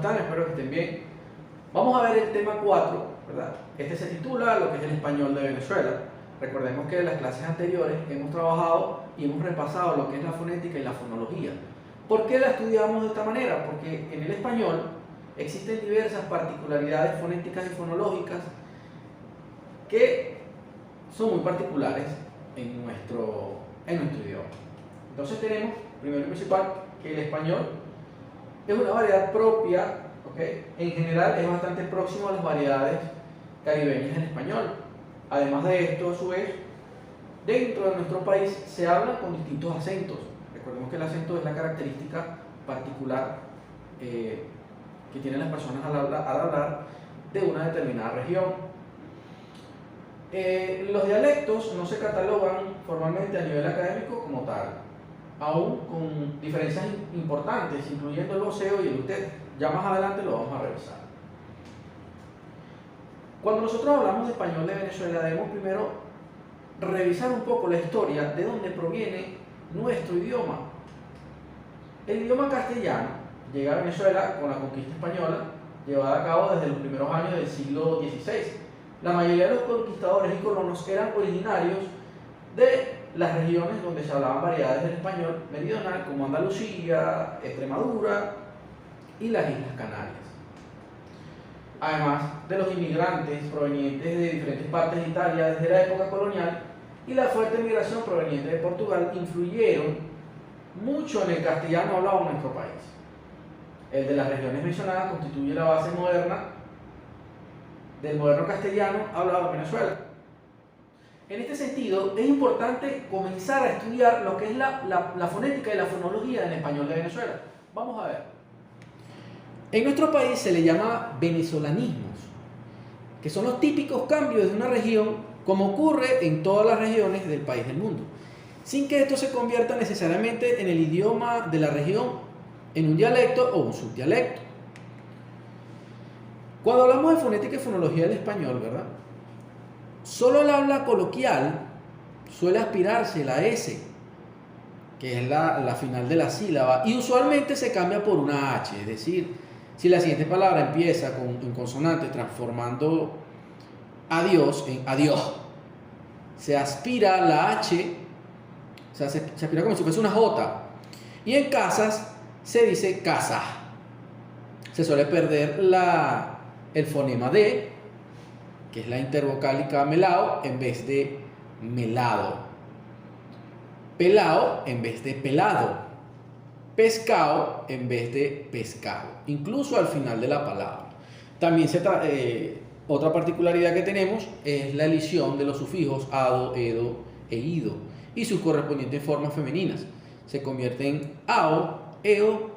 están? Espero que estén bien. Vamos a ver el tema 4, ¿verdad? Este se titula lo que es el español de Venezuela. Recordemos que en las clases anteriores hemos trabajado y hemos repasado lo que es la fonética y la fonología. ¿Por qué la estudiamos de esta manera? Porque en el español existen diversas particularidades fonéticas y fonológicas que son muy particulares en nuestro idioma. Entonces tenemos, primero y principal, que el español es una variedad propia, ¿okay? En general es bastante próximo a las variedades caribeñas en español. Además de esto, a su vez, dentro de nuestro país se habla con distintos acentos. Recordemos que el acento es la característica particular que tienen las personas al hablar de una determinada región. Los dialectos no se catalogan formalmente a nivel académico como tal, aún con diferencias importantes, incluyendo el voceo y el usted. Ya más adelante lo vamos a revisar. Cuando nosotros hablamos de español de Venezuela, debemos primero revisar un poco la historia de dónde proviene nuestro idioma. El idioma castellano llega a Venezuela con la conquista española, llevada a cabo desde los primeros años del siglo XVI. La mayoría de los conquistadores y colonos eran originarios de las regiones donde se hablaban variedades del español meridional, como Andalucía, Extremadura y las Islas Canarias. Además de los inmigrantes provenientes de diferentes partes de Italia desde la época colonial y la fuerte migración proveniente de Portugal, influyeron mucho en el castellano hablado en nuestro país. El de las regiones mencionadas constituye la base moderna del moderno castellano hablado en Venezuela. En este sentido, es importante comenzar a estudiar lo que es la fonética y la fonología en español de Venezuela. Vamos a ver. En nuestro país se le llama venezolanismos, que son los típicos cambios de una región, como ocurre en todas las regiones del país del mundo, sin que esto se convierta necesariamente en el idioma de la región, en un dialecto o un subdialecto. Cuando hablamos de fonética y fonología del español, ¿verdad? Solo el habla coloquial suele aspirarse la S, que es la final de la sílaba, y usualmente se cambia por una H, es decir, si la siguiente palabra empieza en consonante transformando adiós en adiós, se aspira la H, o sea, se aspira como si fuese una J, y en casas se dice casa. Se suele perder el fonema D, que es la intervocálica melao, en vez de melado. Pelao en vez de pelado. Pescado en vez de pescado. Incluso al final de la palabra. También otra particularidad que tenemos es la elisión de los sufijos ado, edo e ido y sus correspondientes formas femeninas. Se convierten en ao, eo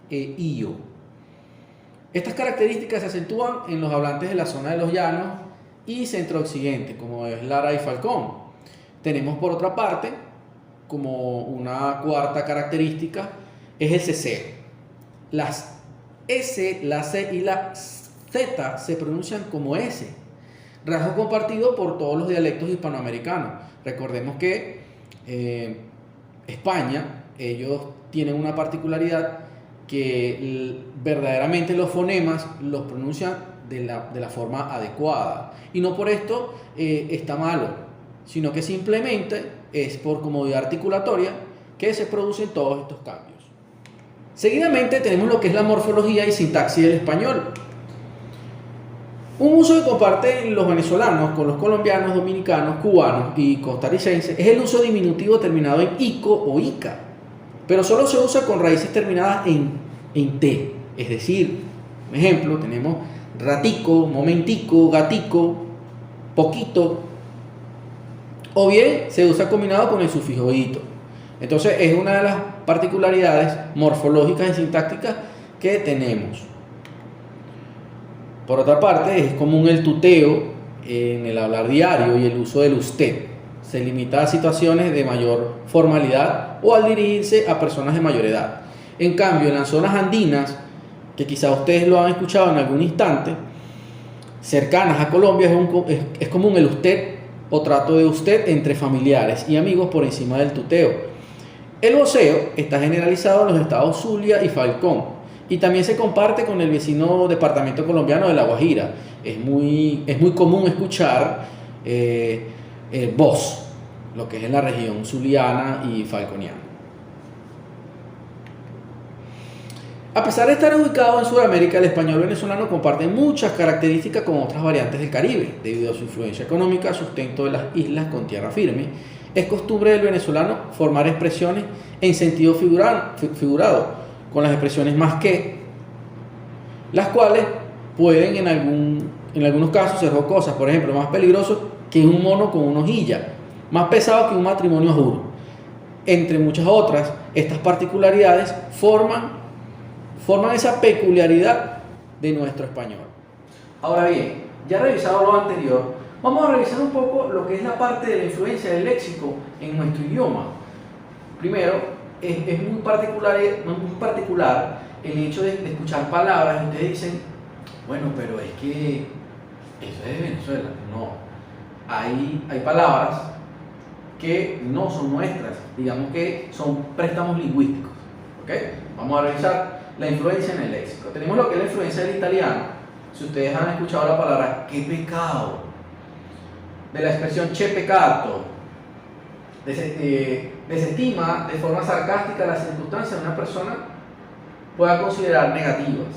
e io. Estas características se acentúan en los hablantes de la zona de los llanos y centro-occidente, como es Lara y Falcón. Tenemos por otra parte, como una cuarta característica, es el ceseo. Las S, la C y la Z se pronuncian como S, rasgo compartido por todos los dialectos hispanoamericanos. Recordemos que España, ellos tienen una particularidad que verdaderamente los fonemas los pronuncian de la forma adecuada. Y no por esto está malo, sino que simplemente es por comodidad articulatoria que se producen todos estos cambios. Seguidamente tenemos lo que es la morfología y sintaxis del español. Un uso que comparten los venezolanos con los colombianos, dominicanos, cubanos y costarricenses es el uso diminutivo terminado en ico o ica, pero solo se usa con raíces terminadas en T. Es decir, por ejemplo, tenemos ratico, momentico, gatico, poquito, o bien se usa combinado con el sufijo ito. Entonces es una de las particularidades morfológicas y sintácticas que tenemos. Por otra parte, es común el tuteo en el hablar diario y el uso del usted. Se limita a situaciones de mayor formalidad o al dirigirse a personas de mayor edad. En cambio, en las zonas andinas, que quizá ustedes lo han escuchado en algún instante, cercanas a Colombia, es común el usted o trato de usted entre familiares y amigos por encima del tuteo. El voceo está generalizado en los estados Zulia y Falcón Y también se comparte con el vecino departamento colombiano de La Guajira. Es muy común escuchar voz, lo que es en la región zuliana y falconiana. A pesar de estar ubicado en Sudamérica, el español venezolano comparte muchas características con otras variantes del Caribe, debido a su influencia económica, sustento de las islas con tierra firme. Es costumbre del venezolano formar expresiones en sentido figurado, con las expresiones más que, las cuales pueden en algunos casos ser jocosas. Por ejemplo, más peligroso que un mono con una hojilla, más pesado que un matrimonio a juro. Entre muchas otras, estas particularidades forman esa peculiaridad de nuestro español. Ahora bien, ya revisado lo anterior, vamos a revisar un poco lo que es la parte de la influencia del léxico en nuestro idioma. Primero, es muy particular el hecho de escuchar palabras y ustedes dicen, bueno, pero es que eso es de Venezuela. No, hay palabras que no son nuestras, digamos que son préstamos lingüísticos. ¿Okay? Vamos a revisar la influencia en el léxico. Tenemos lo que es la influencia del italiano. Si ustedes han escuchado la palabra qué pecado, de la expresión che peccato, desestima de forma sarcástica las circunstancias de una persona pueda considerar negativas.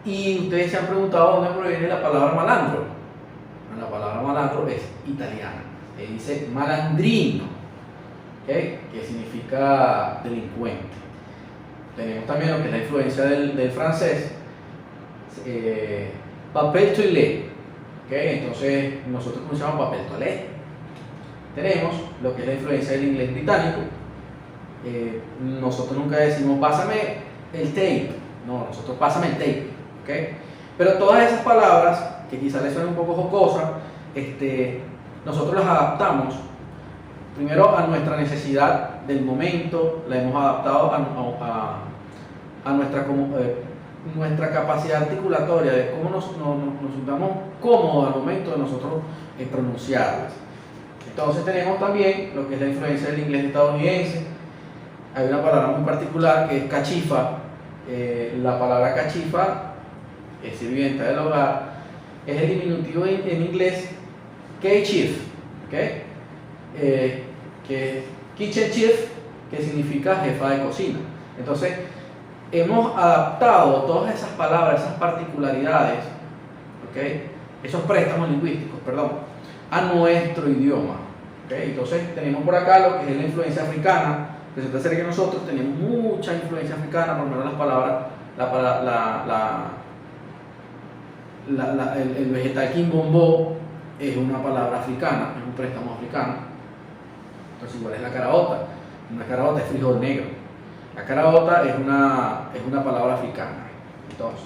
Y ustedes se han preguntado dónde proviene la palabra malandro. La palabra malandro es italiana, dice malandrino, ¿okay? Que significa delincuente. Tenemos también lo que es la influencia del francés, papel toilette, ¿okay? Entonces nosotros pronunciamos papel toilette. Tenemos lo que es la influencia del inglés británico. Nosotros nunca decimos pásame el tape, no, nosotros pásame el tape, ¿okay? Pero todas esas palabras que quizás les suenen un poco jocosas, nosotros las adaptamos primero a nuestra necesidad del momento, la hemos adaptado a nuestra capacidad articulatoria, de cómo nos sintamos cómodos al momento de nosotros pronunciarlas. Entonces tenemos también lo que es la influencia del inglés estadounidense. Hay una palabra muy particular que es cachifa. La palabra cachifa, es sirvienta del hogar, es el diminutivo en inglés K-chief, ¿okay? Que es kitchen chief, que significa jefa de cocina. Entonces hemos adaptado todas esas palabras, esas particularidades, ¿okay? Esos préstamos lingüísticos, perdón, a nuestro idioma, ¿okay? Entonces tenemos por acá lo que es la influencia africana. Resulta ser que nosotros tenemos mucha influencia africana, por lo menos las palabras, el vegetal quimbombo es una palabra africana, es un préstamo africano. Entonces igual es la caraota. Una caraota es frijol negro. La caraota es una palabra africana. Entonces,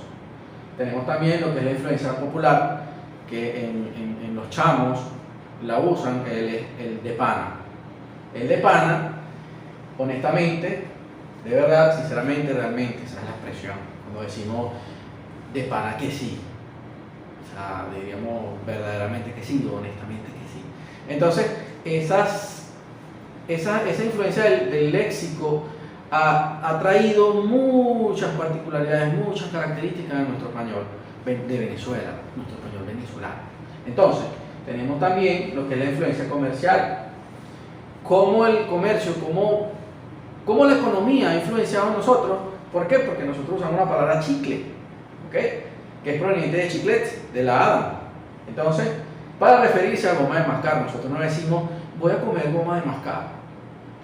tenemos también lo que es la influencia popular, que en los chamos la usan, el de pana. El de pana, honestamente, de verdad, sinceramente, realmente, esa es la expresión. Cuando decimos de pana que sí. O sea, diríamos verdaderamente que sí, o honestamente que sí. Entonces, esa influencia del léxico ha traído muchas particularidades, muchas características de nuestro español de Venezuela, nuestro español venezolano. Entonces, tenemos también lo que es la influencia comercial. Cómo el comercio, cómo la economía ha influenciado a nosotros. ¿Por qué? Porque nosotros usamos la palabra chicle, ¿okay? Que es proveniente de chiclets, de la hada. Entonces, para referirse a goma de mascar, nosotros no decimos voy a comer goma de mascar.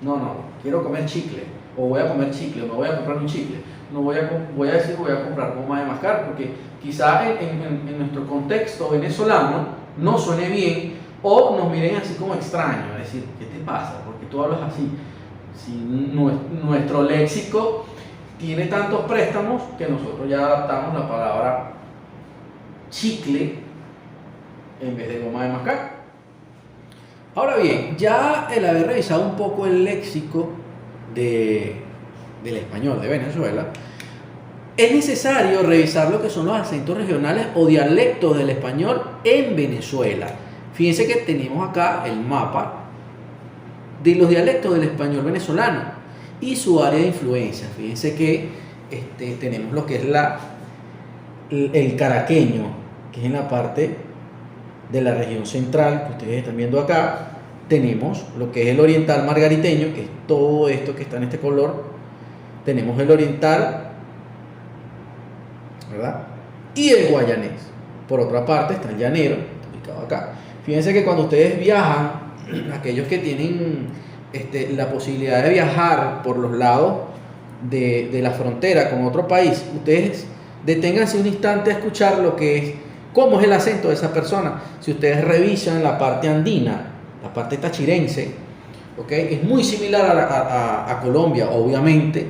No, quiero comer chicle, o voy a comer chicle, o me voy a comprar un chicle. No voy a decir voy a comprar goma de mascar, porque quizá en nuestro contexto venezolano no suene bien, o nos miren así como extraños, es decir, ¿qué te pasa? Porque tú hablas así. Si nuestro léxico tiene tantos préstamos que nosotros ya adaptamos la palabra chicle en vez de goma de mascar. Ahora bien, ya el haber revisado un poco el léxico del español de Venezuela, es necesario revisar lo que son los acentos regionales o dialectos del español en Venezuela. Fíjense que tenemos acá el mapa de los dialectos del español venezolano y su área de influencia. Fíjense que tenemos lo que es el caraqueño, que es en la parte de la región central, que ustedes están viendo acá. Tenemos lo que es el oriental margariteño, que es todo esto que está en este color. Tenemos el oriental, ¿verdad? Y el guayanés. Por otra parte está el llanero, ubicado acá. Fíjense que cuando ustedes viajan, aquellos que tienen la posibilidad de viajar por los lados de la frontera con otro país, ustedes deténganse un instante a escuchar lo que es, cómo es el acento de esa persona. Si ustedes revisan la parte andina, la parte tachirense, ¿okay? Es muy similar a Colombia, obviamente.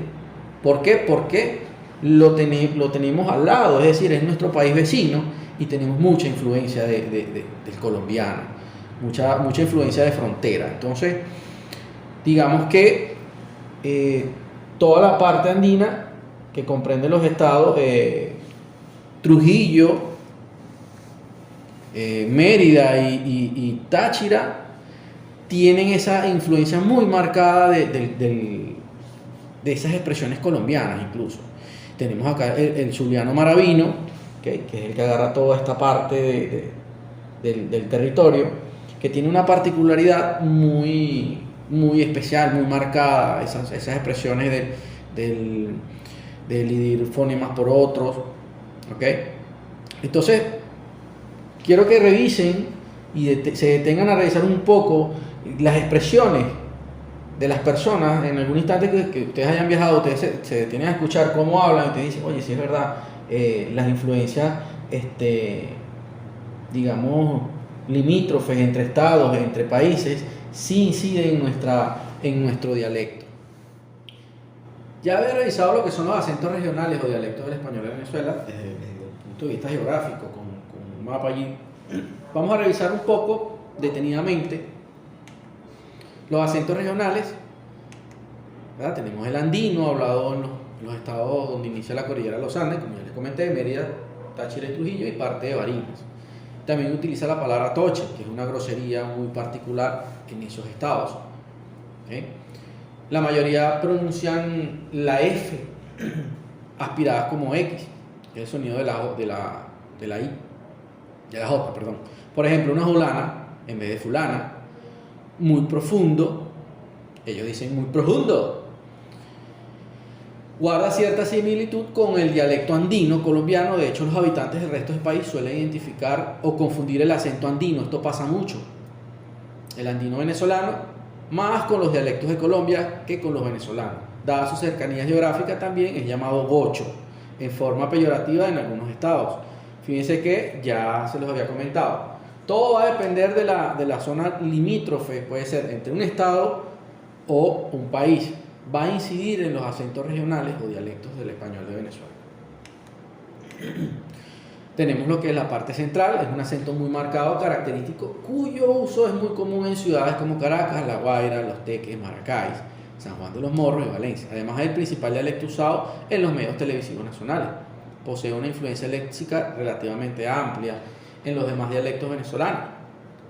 ¿Por qué? Porque lo tenemos al lado, es decir, es nuestro país vecino y tenemos mucha influencia del colombiano, mucha influencia de frontera. Entonces, digamos que toda la parte andina que comprende los estados Trujillo, Mérida y Táchira tienen esa influencia muy marcada de esas expresiones colombianas incluso. Tenemos acá el zuliano maravino, ¿okay? Que es el que agarra toda esta parte del territorio, que tiene una particularidad muy especial, muy marcada, esas expresiones del dividir fonemas por otros, ¿okay? Entonces, quiero que revisen y se detengan a revisar un poco las expresiones de las personas en algún instante que ustedes hayan viajado. Ustedes se detienen a escuchar cómo hablan y ustedes dicen, oye, si es verdad, las influencias, digamos, limítrofes entre estados, entre países, sí inciden en nuestro dialecto. Ya había revisado lo que son los acentos regionales o dialectos del español de Venezuela desde el punto de vista geográfico, con un mapa allí. Vamos a revisar un poco detenidamente los acentos regionales, ¿verdad? Tenemos el andino, hablado en los estados donde inicia la cordillera de los Andes, como ya les comenté, Mérida, Táchira y Trujillo, y parte de Barinas. También utiliza la palabra toche, que es una grosería muy particular en esos estados. ¿Okay? La mayoría pronuncian la F aspiradas como X, que es el sonido de la I, de la J, perdón. Por ejemplo, una fulana, en vez de fulana, muy profundo, ellos dicen muy profundo. Guarda cierta similitud con el dialecto andino colombiano. De hecho, los habitantes del resto del país suelen identificar o confundir el acento andino. Esto pasa mucho. El andino venezolano más con los dialectos de Colombia que con los venezolanos. Dada su cercanía geográfica, también es llamado gocho en forma peyorativa en algunos estados. Fíjense que ya se los había comentado. Todo va a depender de la zona limítrofe, puede ser entre un estado o un país. Va a incidir en los acentos regionales o dialectos del español de Venezuela. Tenemos lo que es la parte central, es un acento muy marcado, característico, cuyo uso es muy común en ciudades como Caracas, La Guaira, Los Teques, Maracay, San Juan de los Morros y Valencia. Además, es el principal dialecto usado en los medios televisivos nacionales. Posee una influencia léxica relativamente amplia en los demás dialectos venezolanos,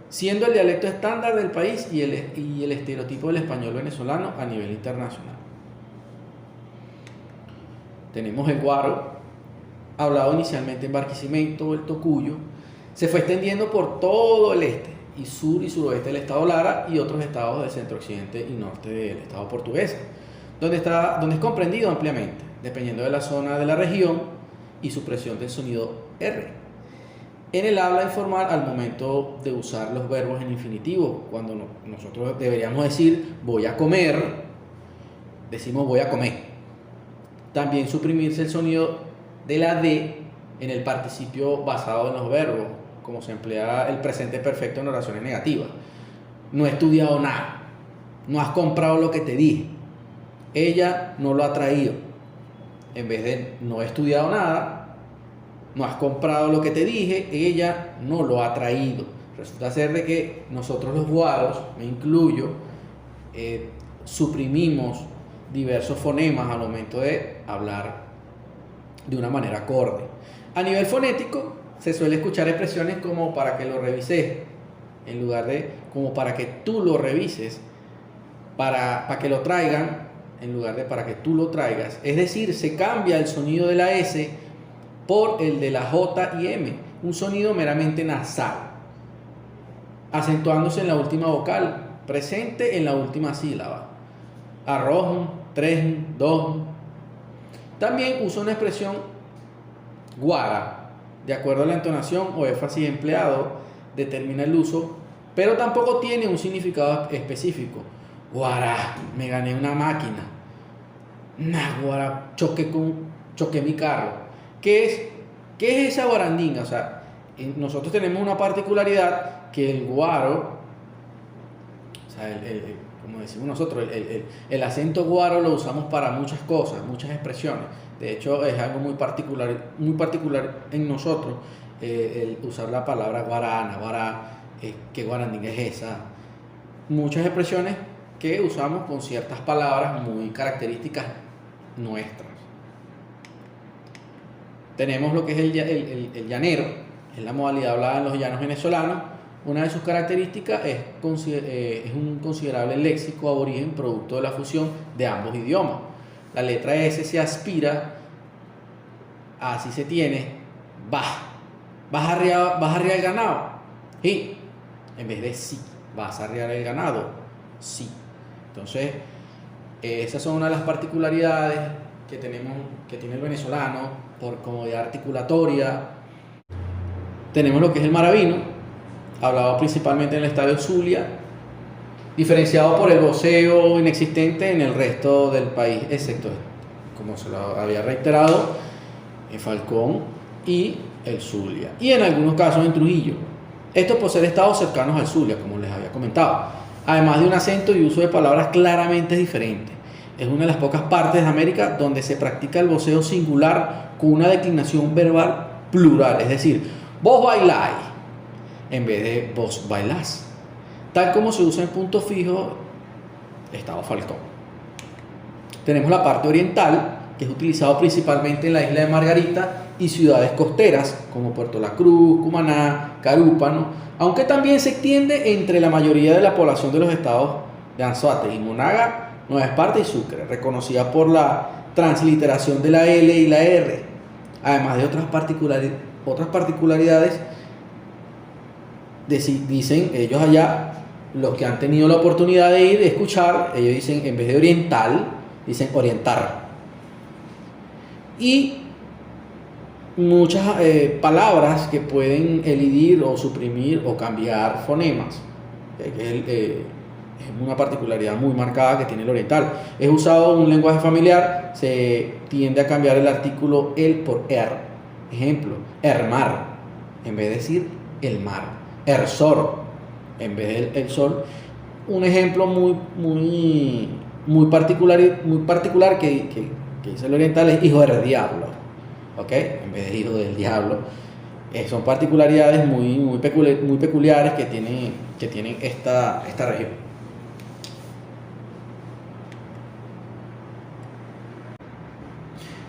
siendo el dialecto estándar del país y el estereotipo del español venezolano a nivel internacional. Tenemos el guaro, hablado inicialmente en Barquisimeto o el tocuyo, se fue extendiendo por todo el este y sur y suroeste del estado Lara y otros estados del centro occidente y norte del estado portugués, donde es comprendido ampliamente, dependiendo de la zona de la región y su presión del sonido R. En el habla informal, al momento de usar los verbos en infinitivo, cuando nosotros deberíamos decir voy a comer, decimos voy a comer. También suprimirse el sonido de la D en el participio basado en los verbos, como se emplea el presente perfecto en oraciones negativas. No he estudiado nada, no has comprado lo que te dije, ella no lo ha traído. En vez de no he estudiado nada, no has comprado lo que te dije, ella no lo ha traído. Resulta ser de que nosotros los guaros, me incluyo, suprimimos diversos fonemas al momento de hablar de una manera acorde. A nivel fonético, se suele escuchar expresiones como para que lo revises, en lugar de como para que tú lo revises, para que lo traigan, en lugar de para que tú lo traigas. Es decir, se cambia el sonido de la S por el de la J y M, un sonido meramente nasal, acentuándose en la última vocal, presente en la última sílaba. Arroz, tres, dos. También usa una expresión guara, de acuerdo a la entonación o énfasis empleado, determina el uso, pero tampoco tiene un significado específico. Guara, me gané una máquina. Nah, guara, choqué mi carro. ¿Qué es esa guarandinga? O sea, nosotros tenemos una particularidad que el guaro, o sea, como decimos nosotros, el acento guaro lo usamos para muchas cosas, muchas expresiones. De hecho, es algo muy particular en nosotros, el usar la palabra guarana, ¿qué guarandinga es esa? Muchas expresiones que usamos con ciertas palabras muy características nuestras. Tenemos lo que es el llanero, es la modalidad hablada en los llanos venezolanos. Una de sus características es un considerable léxico aborigen producto de la fusión de ambos idiomas. La letra S se aspira, así se tiene, vas a arriar el ganado, y en vez de sí, vas a arriar el ganado, sí. Entonces, esas son una de las particularidades que tiene el venezolano por comodidad articulatoria. Tenemos lo que es el maravino, hablado principalmente en el estadio Zulia, diferenciado por el voceo inexistente en el resto del país, excepto, como se lo había reiterado, en Falcón y el Zulia, y en algunos casos en Trujillo. Esto por ser estados cercanos al Zulia, como les había comentado, además de un acento y uso de palabras claramente diferentes. Es una de las pocas partes de América donde se practica el voceo singular con una declinación verbal plural, es decir, vos bailáis en vez de vos bailás, tal como se usa en punto fijo estado Falcón. Tenemos la parte oriental, que es utilizado principalmente en la isla de Margarita y ciudades costeras como Puerto La Cruz, Cumaná, Carúpano, aunque también se extiende entre la mayoría de la población de los estados de Anzoátegui, Monaga, Nueva Esparta y Sucre, reconocida por la transliteración de la L y la R, además de otras particularidades. Dicen ellos allá, los que han tenido la oportunidad de ir y escuchar, ellos dicen, en vez de oriental, dicen orientar. Y muchas palabras que pueden elidir o suprimir o cambiar fonemas, es una particularidad muy marcada que tiene el oriental. Es usado en un lenguaje familiar, se tiende a cambiar el artículo el por er. Ejemplo, hermar, en vez de decir el mar. Ersor, en vez de el sol. Un ejemplo muy particular que dice el oriental es hijo del diablo, ¿ok? En vez de hijo del diablo. Son particularidades muy peculiares que tienen esta región.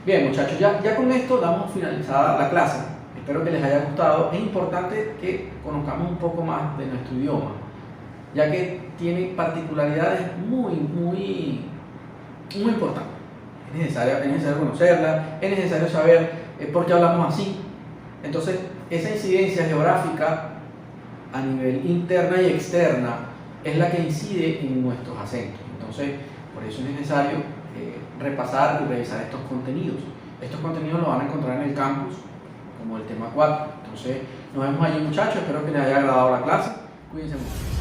Bien, muchachos, ya con esto damos finalizada la clase. Espero que les haya gustado. Es importante que conozcamos un poco más de nuestro idioma, ya que tiene particularidades muy importantes. Es necesario conocerla, es necesario saber por qué hablamos así. Entonces, esa incidencia geográfica a nivel interna y externa es la que incide en nuestros acentos. Entonces, por eso es necesario repasar y revisar estos contenidos. Estos contenidos los van a encontrar en el campus, como el tema 4. Entonces, nos vemos allí, muchachos. Espero que les haya agradado la clase. Cuídense mucho.